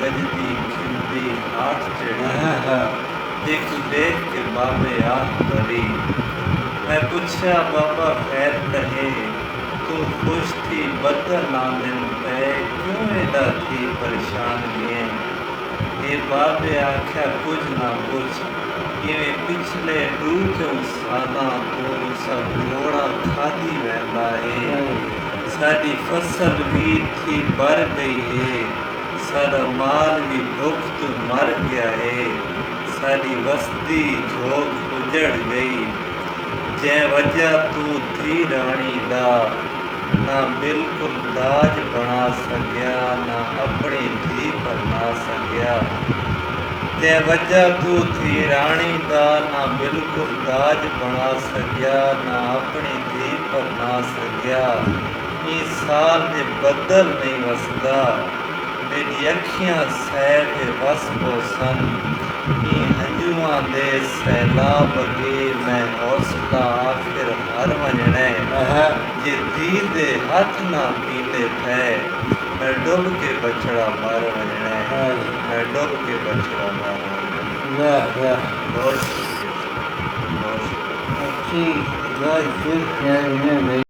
गजदी खिलदी आठ चढ़ी एक देख के बाबे आह भरी। मैं पूछा बाबा खैर कहे तू खुश थी बदल ना दिन पे क्यों एदा थी परेशान गए। ये बाबे आख्या कुछ ना कुछ इवें पिछले टू चौ सालां तो सब घोड़ा खादी वहदा है। साडी फसल भी थी भर गई है सारा माल भी भुख तो मर गया है। साडी बस्ती झोंक उजड़ गई जै वजह तू थी रानी दा ना बिल्कुल दाज बना सकिया ना अपनी धी बना सकिया। जै वजह तू थी रानी दा ना बिल्कुल दाज बना सकिया ना अपनी धी बना सकिया। इस साल में बदल नहीं वसदा मेरी अखियां सैल वस को सन। हंजुआ दे सैलाब अगे मैं हौसला आखिर हर वजने जे धी दे हाथ ना पीले थे मैं डुब के बछड़ा मार वजने मैं डुब के बछड़ा मार वजने। बहुत अच्छी